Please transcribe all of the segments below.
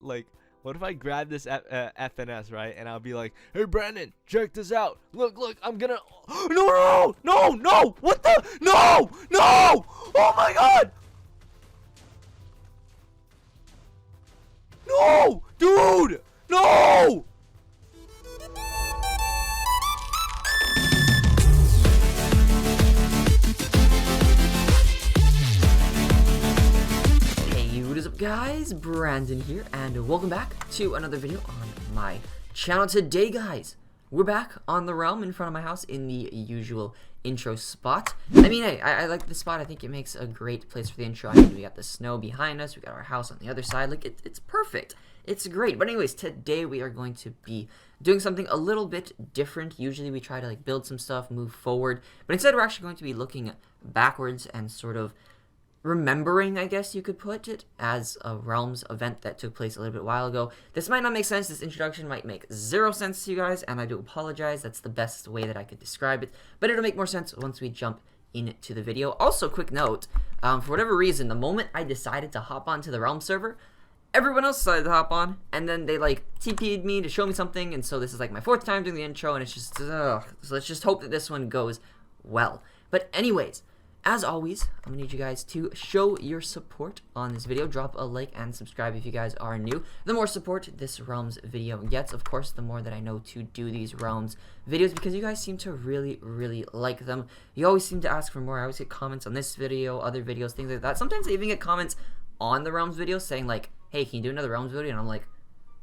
like, what if I grab this FNS, right? And I'll be like, hey, Brandon, check this out. Look, I'm gonna. No! What the? No! Oh my god! No! Dude! No! What is up, guys? Brandon here, and welcome back to another video on my channel. Today, guys, we're back on the realm in front of my house in the usual intro spot. I mean, hey, I like the spot. I think it makes a great place for the intro. I mean, we got the snow behind us, we got our house on the other side. Like, it's perfect. It's great. But anyways, today we are going to be doing something a little bit different. Usually we try to like build some stuff, move forward, but instead we're actually going to be looking backwards and sort of remembering, I guess you could put it, as a Realms event that took place a little bit while ago. This might not make sense. This introduction might make zero sense to you guys, and I do apologize. That's the best way that I could describe it, but it'll make more sense once we jump into the video. Also, quick note, for whatever reason, the moment I decided to hop onto the Realms server, everyone else decided to hop on, and then they like TP'd me to show me something, and so this is like my 4th time doing the intro, and it's just, so let's just hope that this one goes well. But anyways, as always, I'm gonna need you guys to show your support on this video. Drop a like and subscribe if you guys are new. The more support this Realms video gets, of course, the more that I know to do these Realms videos, because you guys seem to really like them. You always seem to ask for more. I always get comments on this video, other videos, things like that. Sometimes I even get comments on the Realms video saying like, hey, can you do another Realms video? And I'm like,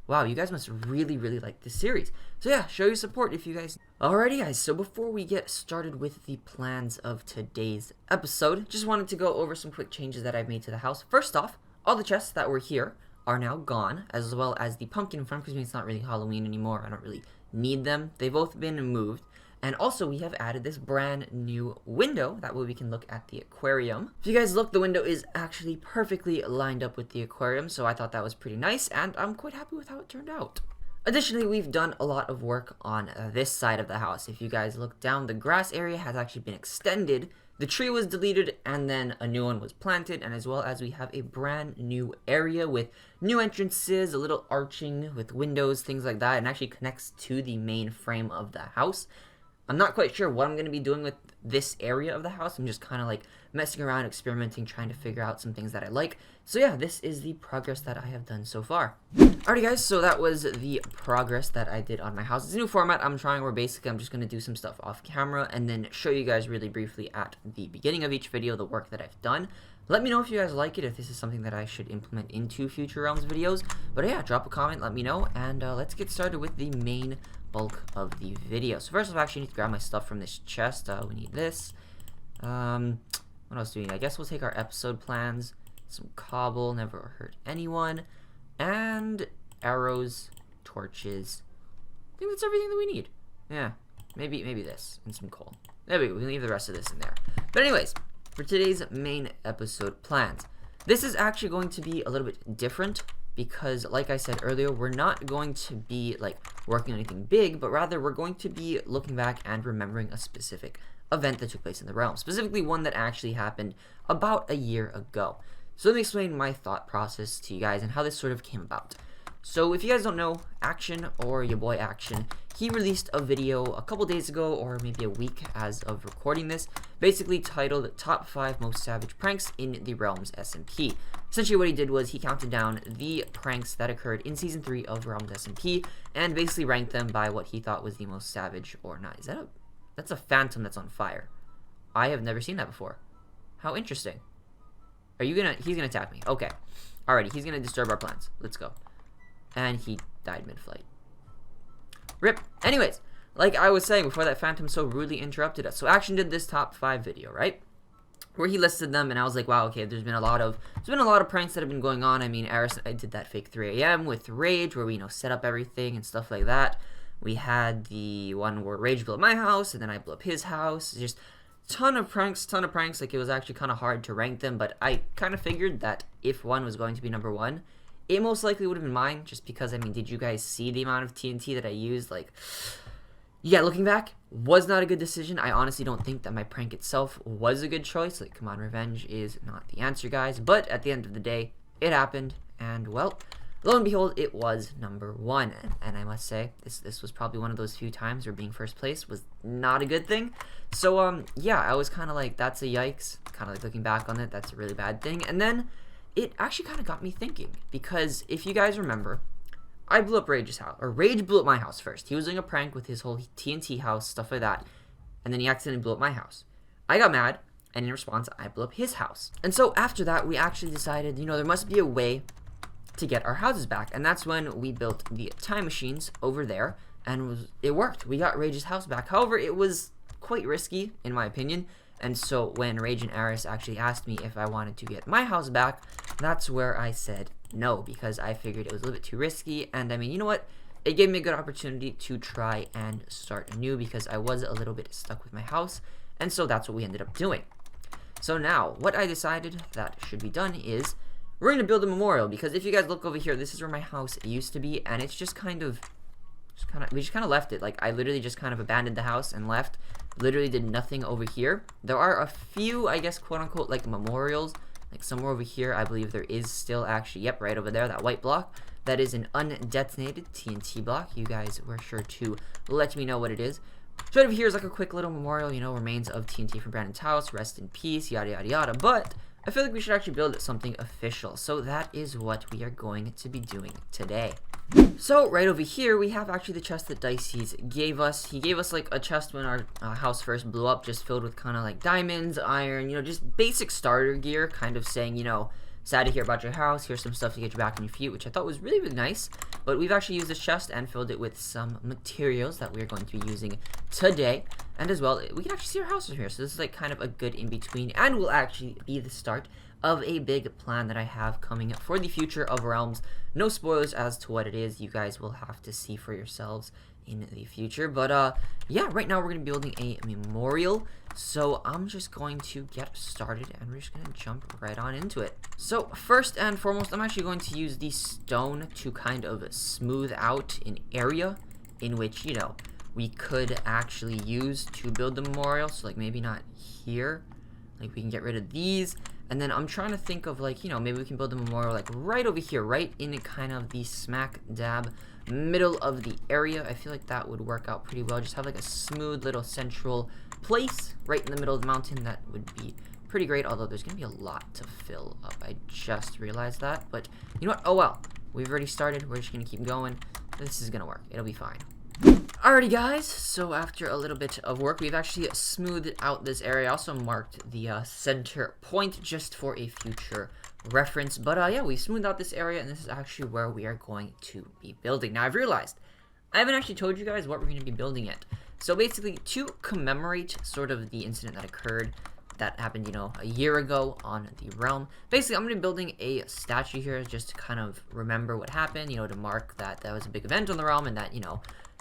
wow, you guys must really like this series. So yeah, show your support if you guys. Alrighty, guys, so before we get started with the plans of today's episode, just wanted to go over some quick changes that I've made to the house. First off, all the chests that were here are now gone, as well as the pumpkin in front, because it's not really Halloween anymore. I don't really need them. They've both been moved. And also, we have added this brand new window. That way we can look at the aquarium. If you guys look, the window is actually perfectly lined up with the aquarium, so I thought that was pretty nice, and I'm quite happy with how it turned out. Additionally, we've done a lot of work on this side of the house. If you guys look down, the grass area has actually been extended. The tree was deleted, and then a new one was planted, and as well as we have a brand new area with new entrances, a little arching with windows, things like that, and actually connects to the main frame of the house. I'm not quite sure what I'm going to be doing with this area of the house. I'm just kind of like messing around, experimenting, trying to figure out some things that I like. So yeah, this is the progress that I have done so far. Alrighty, guys, so that was the progress that I did on my house. It's a new format I'm trying where basically I'm just going to do some stuff off camera and then show you guys really briefly at the beginning of each video the work that I've done. Let me know if you guys like it, if this is something that I should implement into future Realms videos. But yeah, drop a comment, let me know, and let's get started with the main bulk of the video. So first, I actually need to grab my stuff from this chest. We need this. What else do we need? I guess we'll take our episode plans, some cobble, never hurt anyone, and arrows, torches. I think that's everything that we need. Yeah, maybe this, and some coal. There we go. We can leave the rest of this in there. But anyways, for today's main episode plans, this is actually going to be a little bit different, because like I said earlier, we're not going to be like working on anything big, but rather we're going to be looking back and remembering a specific event that took place in the realm, specifically one that actually happened about a year ago. So let me explain my thought process to you guys and how this sort of came about. So if you guys don't know, Action, or your boy Action, he released a video a couple days ago, or maybe a week as of recording this, basically titled Top 5 Most Savage Pranks in the Realms SMP. Essentially what he did was he counted down the pranks that occurred in Season 3 of Realms SMP, and basically ranked them by what he thought was the most savage or not. That's a phantom that's on fire. I have never seen that before. How interesting. He's gonna attack me. Okay. Alrighty, he's gonna disturb our plans. Let's go. And he died mid-flight. RIP. Anyways, like I was saying before that phantom so rudely interrupted us. So Action did this top 5 video, right? Where he listed them, and I was like, wow, okay, there's been a lot of pranks that have been going on. I mean, I did that fake 3 a.m. with Rage, where we, set up everything and stuff like that. We had the one where Rage blew up my house, and then I blew up his house. Just ton of pranks. Like, it was actually kind of hard to rank them, but I kind of figured that if one was going to be number 1, it most likely would have been mine, just because, I mean, did you guys see the amount of TNT that I used? Like, yeah, looking back, was not a good decision. I honestly don't think that my prank itself was a good choice. Like, come on, revenge is not the answer, guys. But at the end of the day, it happened, and, well, lo and behold, it was number 1. And I must say, this was probably one of those few times where being first place was not a good thing. So, yeah, I was kind of like, that's a yikes. Kind of like looking back on it, that's a really bad thing. And then it actually kind of got me thinking, because if you guys remember, I blew up Rage's house, or Rage blew up my house first. He was doing a prank with his whole TNT house, stuff like that, and then he accidentally blew up my house. I got mad, and in response, I blew up his house. And so after that, we actually decided, there must be a way to get our houses back, and that's when we built the time machines over there, and it worked. We got Rage's house back. However, it was quite risky, in my opinion. And so when Rage and Aris actually asked me if I wanted to get my house back, that's where I said no, because I figured it was a little bit too risky. And I mean, you know what? It gave me a good opportunity to try and start anew, because I was a little bit stuck with my house. And so that's what we ended up doing. So now, what I decided that should be done is we're going to build a memorial, because if you guys look over here, this is where my house used to be, and it's we just kind of left it. Like, I literally just kind of abandoned the house and left. Literally did nothing over here. There are a few, I guess, quote-unquote, like, memorials. Like, somewhere over here, I believe there is still actually, yep, right over there, that white block. That is an undetonated TNT block. You guys were sure to let me know what it is. So right over here is like a quick little memorial, remains of TNT from Brandon's house, rest in peace, yada, yada, yada. But I feel like we should actually build something official. So that is what we are going to be doing today. So right over here, we have actually the chest that Dicey's gave us. He gave us like a chest when our house first blew up, just filled with kind of like diamonds, iron, just basic starter gear, kind of saying, sad to hear about your house, here's some stuff to get you back on your feet, which I thought was really, really nice. But we've actually used this chest and filled it with some materials that we're going to be using today. And as well, we can actually see our house from here, so this is like kind of a good in-between, and will actually be the start of a big plan that I have coming for the future of Realms. No spoilers as to what it is. You guys will have to see for yourselves in the future. But yeah, right now we're going to be building a memorial. So I'm just going to get started, and we're just going to jump right on into it. So first and foremost, I'm actually going to use the stone to kind of smooth out an area in which, we could actually use to build the memorial. So like maybe not here. Like we can get rid of these. And then I'm trying to think of like, maybe we can build a memorial like right over here, right in kind of the smack dab middle of the area. I feel like that would work out pretty well. Just have like a smooth little central place right in the middle of the mountain. That would be pretty great, although there's going to be a lot to fill up. I just realized that, but you know what? Oh well, we've already started. We're just going to keep going. This is going to work. It'll be fine. Alrighty guys, so after a little bit of work, we've actually smoothed out this area. I also marked the center point just for a future reference. But yeah, we smoothed out this area, and this is actually where we are going to be building. Now I've realized I haven't actually told you guys what we're going to be building yet. So basically, to commemorate sort of the incident that occurred, that happened, a year ago on the realm. Basically, I'm going to be building a statue here just to kind of remember what happened, to mark that that was a big event on the realm, and that,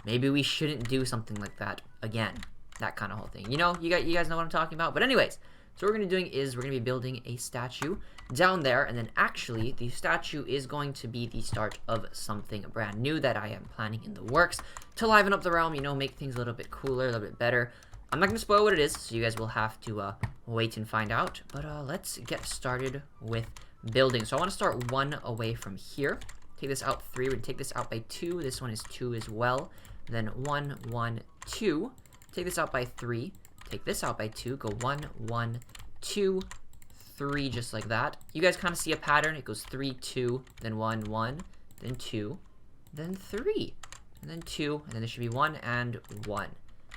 maybe we shouldn't do something like that again. That kind of whole thing. You guys know what I'm talking about. But anyways, so what we're going to be doing is we're going to be building a statue down there. And then actually, the statue is going to be the start of something brand new that I am planning in the works to liven up the realm, make things a little bit cooler, a little bit better. I'm not going to spoil what it is, so you guys will have to wait and find out. But let's get started with building. So I want to start 1 away from here. Take this out 3. We're going to take this out by 2. This one is 2 as well. Then 1, 1, 2. Take this out by 3. Take this out by 2. Go 1, 1, 2, 3, just like that. You guys kind of see a pattern. It goes 3, 2, then 1, 1, then 2, then 3, and then 2, and then there should be 1 and 1.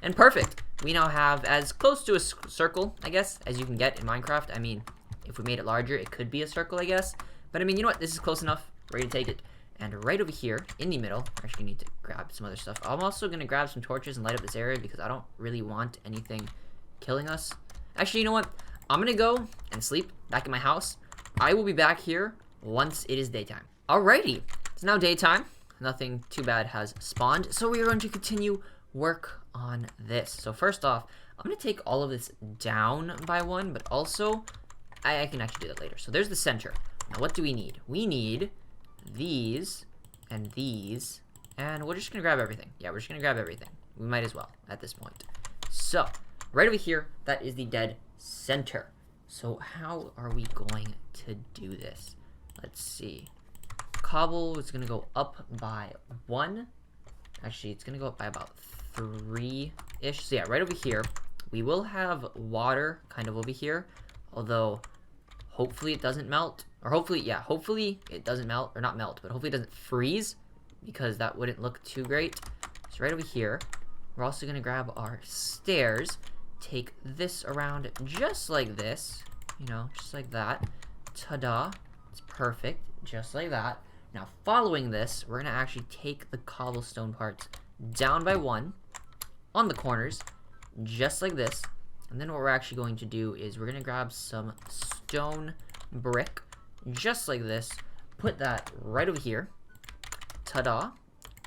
And perfect. We now have as close to a circle, I guess, as you can get in Minecraft. I mean, if we made it larger, it could be a circle, I guess. But I mean, you know what? This is close enough. Ready to take it. And right over here, in the middle, I actually need to grab some other stuff. I'm also going to grab some torches and light up this area because I don't really want anything killing us. Actually, you know what? I'm going to go and sleep back in my house. I will be back here once it is daytime. Alrighty. It's now daytime. Nothing too bad has spawned. So we are going to continue work on this. So first off, I'm going to take all of this down by 1, but also I can actually do that later. So there's the center. Now what do we need? We need these, and we're just gonna grab everything. Yeah, we're just gonna grab everything. We might as well at this point. So, right over here, that is the dead center. So, how are we going to do this? Let's see. cobble is going to go up by 1. Actually, it's going to go up by about 3-ish. So yeah, right over here, we will have water kind of over here. Although, hopefully it doesn't melt. Or hopefully it doesn't melt. Or not melt, but hopefully it doesn't freeze. Because that wouldn't look too great. So right over here, we're also going to grab our stairs. Take this around just like this. You know, just like that. Ta-da. It's perfect. Just like that. Now, following this, we're going to actually take the cobblestone parts down by 1 on the corners, just like this. And then what we're actually going to do is we're going to grab some stone brick, just like this. Put that right over here. Ta-da.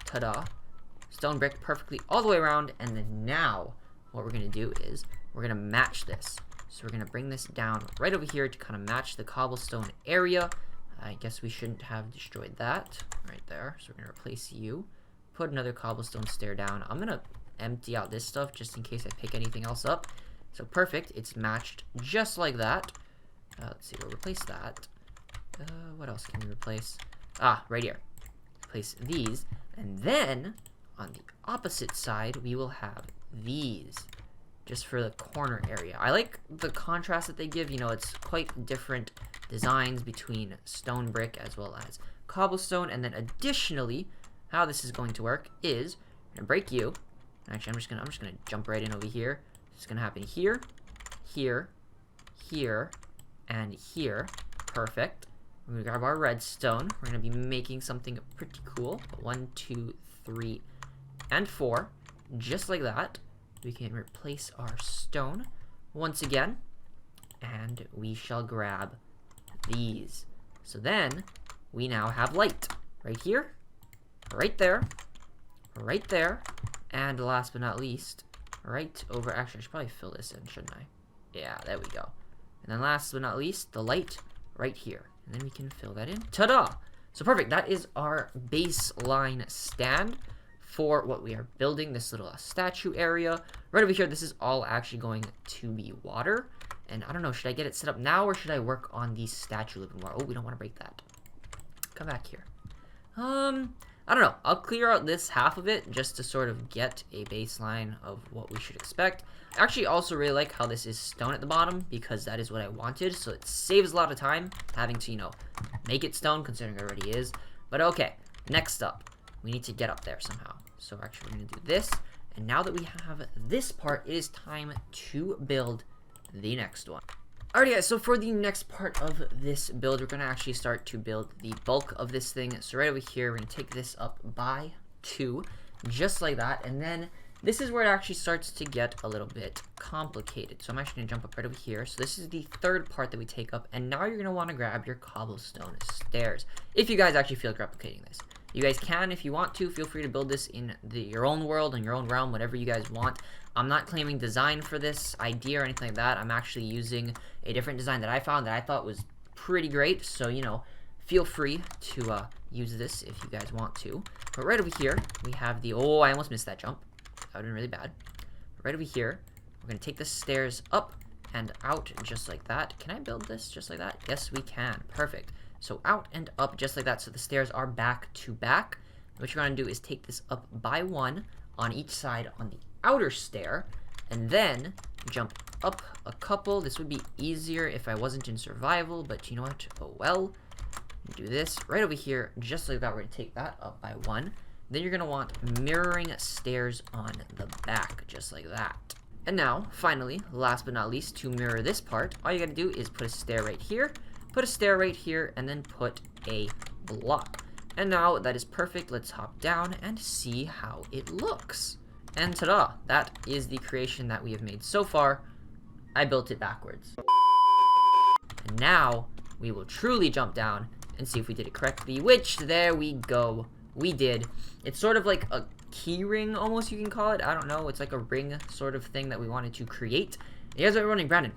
Ta-da. Stone brick perfectly all the way around. And then now, what we're going to do is we're going to match this. So we're going to bring this down right over here to kind of match the cobblestone area. I guess we shouldn't have destroyed that right there. So we're going to replace you. Put another cobblestone stair down. I'm going to empty out this stuff just in case I pick anything else up. So perfect. It's matched just like that. Let's see. We'll replace that. What else can we replace? Ah, right here. Replace these. And then on the opposite side, we will have these. Just for the corner area. I like the contrast that they give. You know, it's quite different designs between stone brick as well as cobblestone. And then additionally, how this is going to work is I'm gonna break you. Actually, I'm just gonna jump right in over here. It's gonna happen here, here, here, and here. Perfect. We're gonna grab our redstone. We're gonna be making something pretty cool. 1, 2, 3, and 4. Just like that. We can replace our stone once again, and we shall grab these. So then we now have light right here, right there, right there, and last but not least, right over. Actually, I should probably fill this in, shouldn't I? Yeah, there we go. And then last but not least, the light right here, and then we can fill that in. Ta-da! So perfect. That is our baseline stand for what we are building, this little statue area. Right over here, this is all actually going to be water. And I don't know, should I get it set up now or should I work on the statue a little bit more? Oh, we don't want to break that. Come back here. I don't know. I'll clear out this half of it just to sort of get a baseline of what we should expect. I actually also really like how this is stone at the bottom because that is what I wanted. So it saves a lot of time having to, you know, make it stone considering it already is. But okay, next up. We need to get up there somehow. So actually we're going to do this. And now that we have this part, it is time to build the next one. Alrighty guys, so for the next part of this build, we're going to actually start to build the bulk of this thing. So right over here, we're going to take this up by 2, just like that. And then this is where it actually starts to get a little bit complicated. So I'm actually going to jump up right over here. So this is the third part that we take up. And now you're going to want to grab your cobblestone stairs. If you guys actually feel like replicating this. You guys can, if you want to, feel free to build this in your own world, in your own realm, whatever you guys want. I'm not claiming design for this idea or anything like that. I'm actually using a different design that I found that I thought was pretty great. So, you know, feel free to use this if you guys want to. But right over here, we have the... Oh, I almost missed that jump. That would have been really bad. But right over here, we're going to take the stairs up and out just like that. Can I build this just like that? Yes, we can. Perfect. So out and up just like that. So the stairs are back to back. What you're going to do is take this up by 1 on each side on the outer stair. And then jump up a couple. This would be easier if I wasn't in survival. But you know what? Oh well. Do this right over here just like that. We're going to take that up by 1. Then you're going to want mirroring stairs on the back just like that. And now, finally, last but not least, to mirror this part, all you got to do is put a stair right here. Put a stair right here, and then put a block. And now that is perfect. Let's hop down and see how it looks. And ta-da! That is the creation that we have made so far. I built it backwards. And now, we will truly jump down and see if we did it correctly, which, there we go. We did. It's sort of like a key ring, almost, you can call it. I don't know. It's like a ring sort of thing that we wanted to create. You guys are running, Brandon.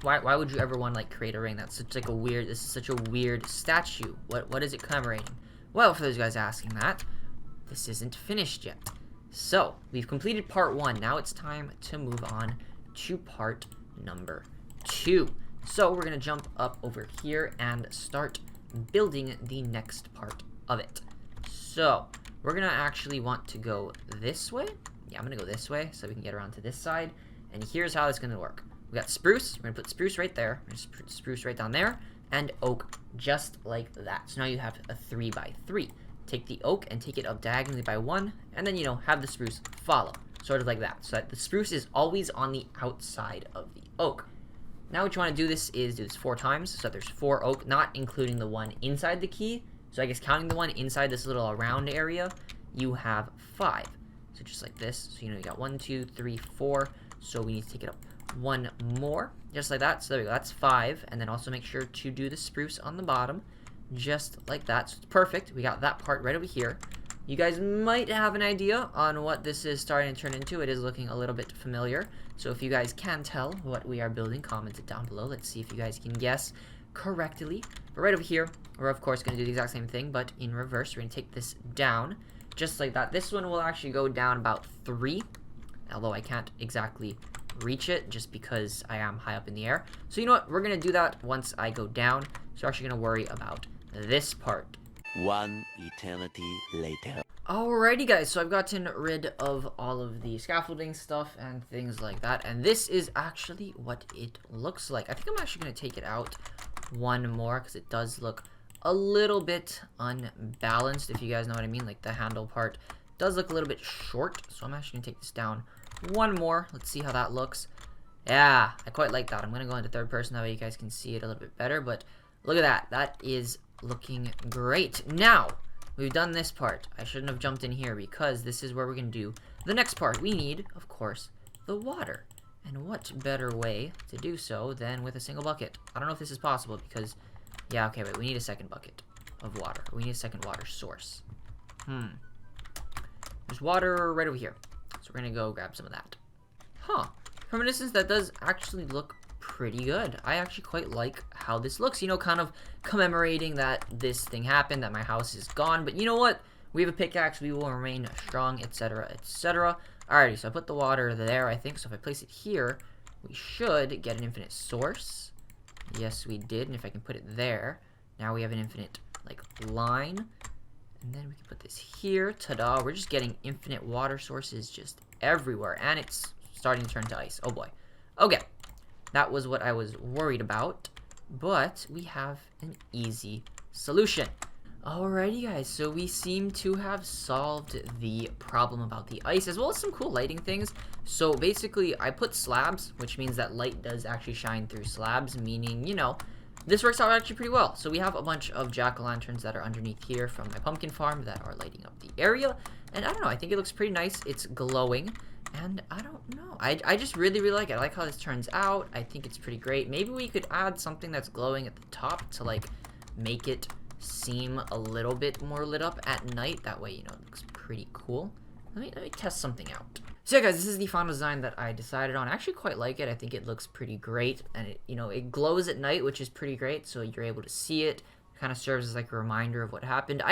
Why would you ever want to like create a ring? That's such like a weird. This is such a weird statue. What is it commemorating? Well, for those guys asking that, this isn't finished yet. So we've completed part 1. Now it's time to move on to part number 2. So we're gonna jump up over here and start building the next part of it. So we're gonna actually want to go this way. Yeah, I'm gonna go this way so we can get around to this side. And here's how it's gonna work. We got spruce. We're gonna put spruce right there. We're gonna put spruce right down there, and oak just like that. So now you have a 3x3. Take the oak and take it up diagonally by 1, and then, you know, have the spruce follow, sort of like that, so that the spruce is always on the outside of the oak. Now what you want to do this is do this 4 times, so that there's 4 oak, not including the one inside the key. So I guess counting the one inside this little round area, you have 5. So just like this. So, you know, you got 1, 2, 3, 4. So we need to take it up 1 more, just like that. So there we go. That's 5. And then also make sure to do the spruce on the bottom, just like that. So it's perfect. We got that part right over here. You guys might have an idea on what this is starting to turn into. It is looking a little bit familiar. So if you guys can tell what we are building, comment it down below. Let's see if you guys can guess correctly. But right over here, we're of course going to do the exact same thing, but in reverse. We're going to take this down, just like that. This one will actually go down about 3, although I can't exactly reach it just because I am high up in the air. So you know what? We're going to do that once I go down. So we're actually going to worry about this part. One eternity later. Alrighty guys, so I've gotten rid of all of the scaffolding stuff and things like that, and this is actually what it looks like. I think I'm actually going to take it out 1 more because it does look a little bit unbalanced, if you guys know what I mean. Like the handle part does look a little bit short, so I'm actually going to take this down 1 more. Let's see how that looks. Yeah, I quite like that. I'm going to go into 3rd person, that way you guys can see it a little bit better, but look at that. That is looking great. Now, we've done this part. I shouldn't have jumped in here because this is where we're going to do the next part. We need, of course, the water. And what better way to do so than with a single bucket? I don't know if this is possible because, yeah, okay, wait, we need a 2nd bucket of water. We need a 2nd water source. There's water right over here. So we're going to go grab some of that. Huh. From a distance, that does actually look pretty good. I actually quite like how this looks, you know, kind of commemorating that this thing happened, that my house is gone. But you know what? We have a pickaxe, we will remain strong, etc., etc. Alrighty, so I put the water there, I think. So if I place it here, we should get an infinite source. Yes, we did. And if I can put it there, now we have an infinite, like, line. And then we can put this here. Ta-da! We're just getting infinite water sources just everywhere. And it's starting to turn to ice. Oh boy. Okay. That was what I was worried about, but we have an easy solution. Alrighty guys, so we seem to have solved the problem about the ice, as well as some cool lighting things. So basically, I put slabs, which means that light does actually shine through slabs, meaning, you know, this works out actually pretty well. So we have a bunch of jack-o'-lanterns that are underneath here from my pumpkin farm that are lighting up the area. And I don't know, I think it looks pretty nice. It's glowing. And I don't know. I just really like it. I like how this turns out. I think it's pretty great. Maybe we could add something that's glowing at the top to, like, make it seem a little bit more lit up at night. That way, you know, it looks pretty cool. Let me test something out. So yeah, guys, this is the final design that I decided on. I actually quite like it. I think it looks pretty great. And, it, you know, it glows at night, which is pretty great. So you're able to see it. Kind of serves as, like, a reminder of what happened.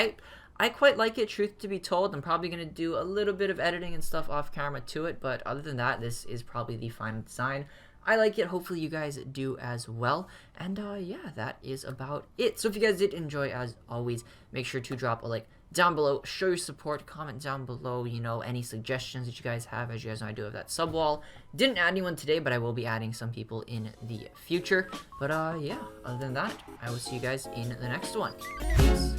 I quite like it, truth to be told. I'm probably going to do a little bit of editing and stuff off camera to it, but other than that, this is probably the final design. I like it. Hopefully you guys do as well. And yeah, that is about it. So if you guys did enjoy, as always, make sure to drop a like down below, show your support, comment down below, you know, any suggestions that you guys have. As you guys know, I do have that sub wall. Didn't add anyone today, but I will be adding some people in the future. But yeah, other than that, I will see you guys in the next one. Peace.